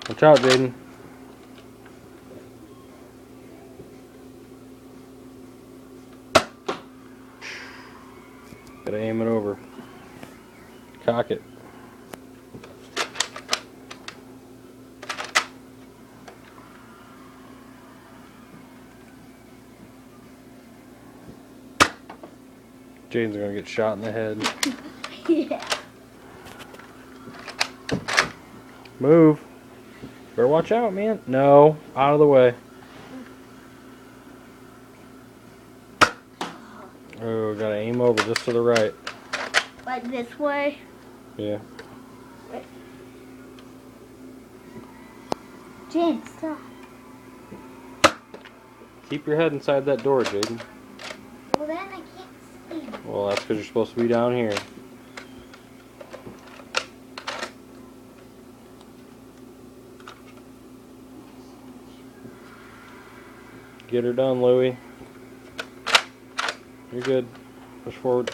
Watch out, Jaden. Gotta aim it over. Cock it. Jaden's gonna get shot in the head. Yeah. Move. Better watch out, man. No, out of the way. Oh, gotta aim over just to the right. Like this way? Yeah. Jen, stop. Keep your head inside that door, Jaden. Well, then I can't see. Well, that's because you're supposed to be down here. Get her done, Louie. You're good. Push forward.